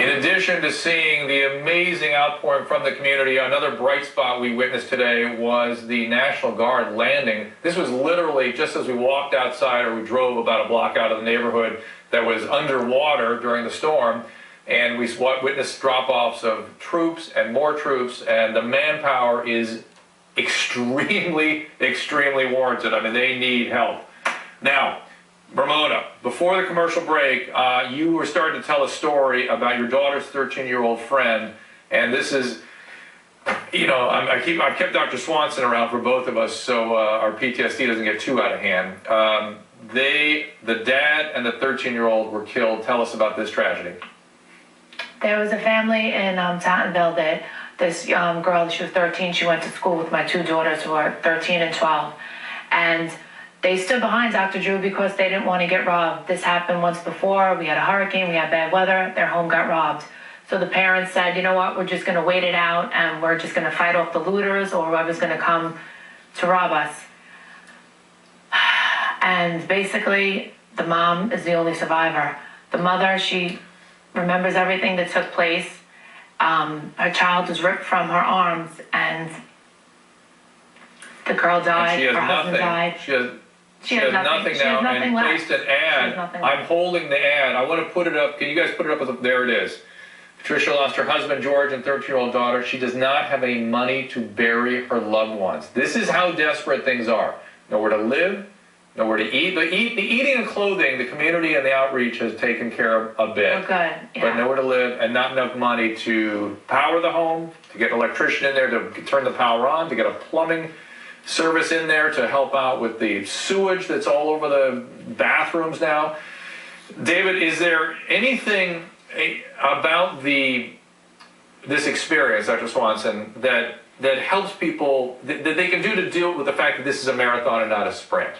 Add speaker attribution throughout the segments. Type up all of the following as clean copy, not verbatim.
Speaker 1: In addition to seeing the amazing outpouring from the community, another bright spot we witnessed today was the National Guard landing. This was literally just as we walked outside, or we drove about a block out of the neighborhood that was underwater during the storm, and we witnessed drop-offs of troops and more troops, and the manpower is extremely, extremely warranted. I mean, they need help. Now, Ramona, before the commercial break, you were starting to tell a story about your daughter's 13-year-old friend, and this is, you know, I've kept Dr. Swanson around for both of us, so our PTSD doesn't get too out of hand. The dad and the 13-year-old were killed. Tell us about this tragedy.
Speaker 2: There was a family in Tottenville that this girl, she was 13, she went to school with my two daughters who are 13 and 12, and they stood behind Dr. Drew because they didn't want to get robbed. This happened once before. We had a hurricane, we had bad weather, their home got robbed. So the parents said, you know what, we're just going to wait it out and we're just going to fight off the looters or whoever's going to come to rob us. And basically, the mom is the only survivor. The mother, she remembers everything that took place. Her child was ripped from her arms and the girl died, her husband died. She has nothing now, and placed an ad. I'm holding the ad. I want to put it up. Can you guys put it up? There it is. Patricia lost her husband, George, and 13-year-old daughter. She does not have any money to bury her loved ones. This is how desperate things are. Nowhere to live, nowhere to eat. The eating and clothing, the community and the outreach has taken care of a bit. We're good, yeah.
Speaker 1: But nowhere to live and not enough money to power the home, to get an electrician in there to turn the power on, to get a plumbing service in there to help out with the sewage that's all over the bathrooms now. David, is there anything about this experience, Dr. Swanson, that helps people, that they can do to deal with the fact that this is a marathon and not a sprint?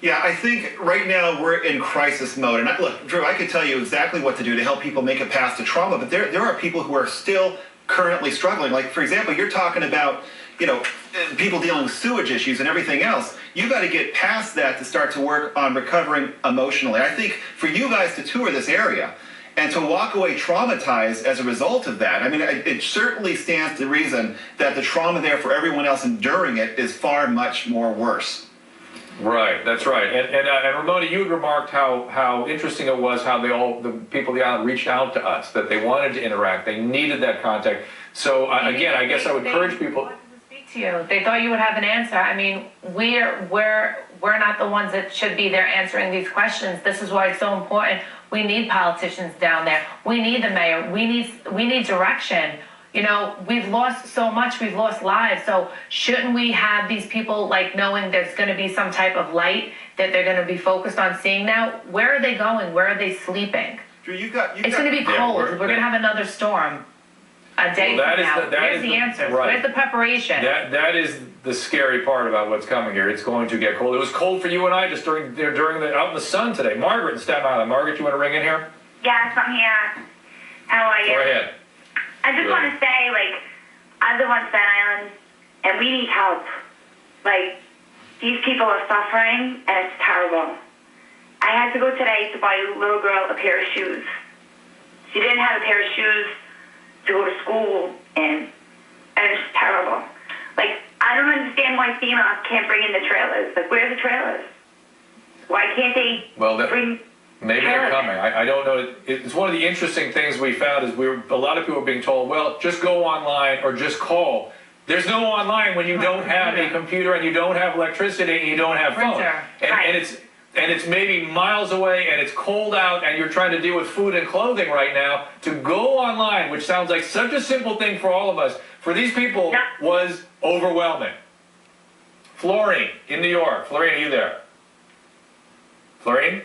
Speaker 3: Yeah, I think right now we're in crisis mode. And look, Drew, I could tell you exactly what to do to help people make it past the trauma, but there are people who are still currently struggling. Like, for example, you're talking about, you know, people dealing with sewage issues and everything else. You got to get past that to start to work on recovering emotionally. I think for you guys to tour this area and to walk away traumatized as a result of that, I mean, it certainly stands to reason that the trauma there for everyone else enduring it is far much more worse.
Speaker 1: Right, that's right. And Ramona, you had remarked how interesting it was how the people of the island reached out to us, that they wanted to interact, they needed that contact. So again, I guess I would encourage people.
Speaker 2: To you. They thought you would have an answer. I mean, we're not the ones that should be there answering these questions. This is why it's so important. We need politicians down there. We need the mayor. We need direction. You know, we've lost so much. We've lost lives. So shouldn't we have these people, like, knowing there's going to be some type of light that they're going to be focused on seeing now? Where are they going? Where are they sleeping?
Speaker 3: Drew,
Speaker 2: it's going to be cold. We're going to have another storm. A day from now. Where's the answers? Right. Where's the preparation?
Speaker 1: That is the scary part about what's coming here. It's going to get cold. It was cold for you and I just during out in the sun today. Margaret in Staten Island. Margaret, you want to ring in here?
Speaker 4: Yes, I'm here. How are you?
Speaker 1: Go ahead.
Speaker 4: I just want to say, like, I live on Staten Island, and we need help. Like, these people are suffering, and it's terrible. I had to go today to buy a little girl a pair of shoes. She didn't have a pair of shoes to go to school in, and it's terrible. Like, I don't understand why FEMA can't bring in the trailers. Like, where's the trailers? Why can't they bring
Speaker 1: maybe
Speaker 4: trailers?
Speaker 1: They're coming. I don't know. It's one of the interesting things we found is a lot of people are being told, well, just go online or just call. There's no online when you don't have a computer and you don't have electricity and you don't have phone. And it's maybe miles away and it's cold out and you're trying to deal with food and clothing right now. To go online, which sounds like such a simple thing for all of us, for these people was overwhelming. Florine in New York. Florine, are you there? Florine?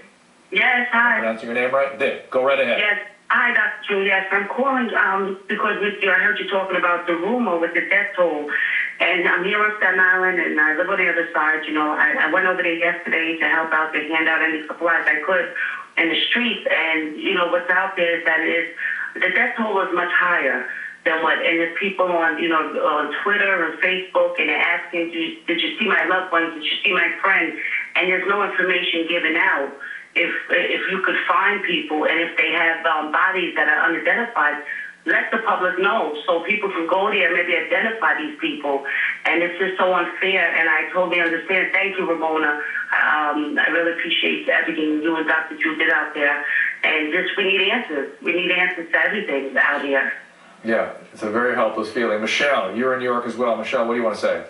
Speaker 5: Yes, hi.
Speaker 1: Am I pronouncing your name right? There. Go right ahead.
Speaker 5: Yes. Hi, Dr. Drew. Yes, I'm calling because I heard you talking about the rumor with the death toll. And I'm here on Staten Island, and I live on the other side. You know, I went over there yesterday to help out, to hand out any supplies I could in the streets. And, you know, what's out there is that the death toll is much higher than what, and there's people on, you know, on Twitter and Facebook, and they're asking, did you see my loved ones? Did you see my friend? And there's no information given out. if you could find people, and if they have bodies that are unidentified, let the public know so people can go there and maybe identify these people. And it's just so unfair, and I totally understand. Thank you, Ramona. I really appreciate everything you and Dr. Drew did out there. And just, we need answers. We need answers to everything out here.
Speaker 1: Yeah, it's a very helpless feeling. Michelle, you're in New York as well. Michelle, what do you want to say?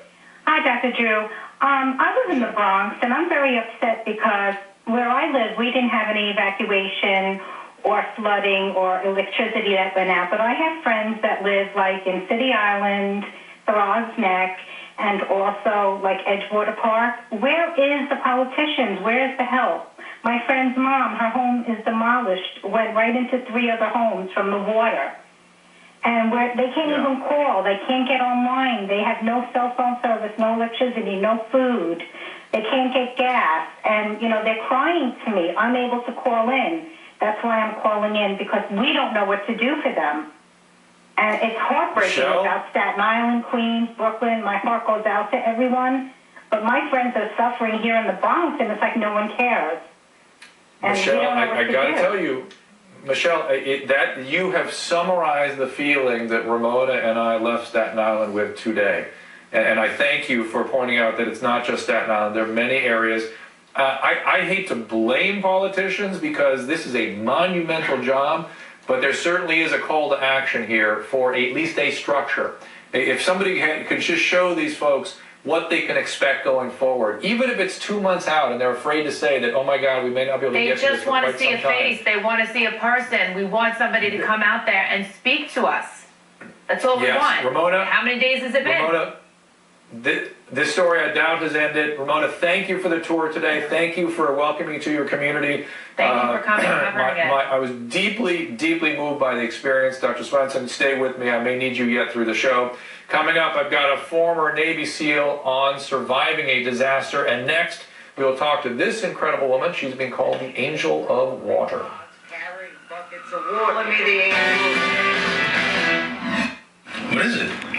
Speaker 6: Hi, Dr. Drew. I live in the Bronx, and I'm very upset because where I live, we didn't have any evacuation or flooding or electricity that went out. But I have friends that live like in City Island, Throggs Neck, and also like Edgewater Park. Where is the politicians? Where is the help? My friend's mom, her home is demolished, went right into 3 other homes from the water. And they can't even call. They can't get online. They have no cell phone service, no electricity, no food. They can't get gas. And, you know, they're crying to me, unable to call in. That's why I'm calling in, because we don't know what to do for them. And it's heartbreaking about Staten Island, Queens, Brooklyn. My heart goes out to everyone. But my friends are suffering here in the Bronx, and it's like no one cares. And
Speaker 1: Michelle,
Speaker 6: we don't know what
Speaker 1: I
Speaker 6: to
Speaker 1: got to
Speaker 6: do.
Speaker 1: tell you, Michelle, that you have summarized the feeling that Ramona and I left Staten Island with today. And I thank you for pointing out that it's not just Staten Island. There are many areas. I hate to blame politicians because this is a monumental job, but there certainly is a call to action here for at least a structure. If somebody could just show these folks what they can expect going forward, even if it's 2 months out and they're afraid to say that, oh my God, we may not be able to
Speaker 2: They
Speaker 1: get to this
Speaker 2: just
Speaker 1: for
Speaker 2: want
Speaker 1: quite
Speaker 2: to see
Speaker 1: some
Speaker 2: a
Speaker 1: time.
Speaker 2: face. They want to see a person. We want somebody to come out there and speak to us. That's all we
Speaker 1: Yes,
Speaker 2: want.
Speaker 1: Ramona.
Speaker 2: How many days has it been?
Speaker 1: Ramona, this story I doubt has ended. Ramona, thank you for the tour today. Thank you for welcoming me to your community.
Speaker 2: Thank you for coming and covering it.
Speaker 1: I was deeply, deeply moved by the experience. Dr. Swenson, stay with me. I may need you yet through the show. Coming up, I've got a former Navy SEAL on surviving a disaster. And next, we will talk to this incredible woman. She's been called the Angel of Water.
Speaker 7: Carrying buckets of water. Let me the angel.
Speaker 8: What is it?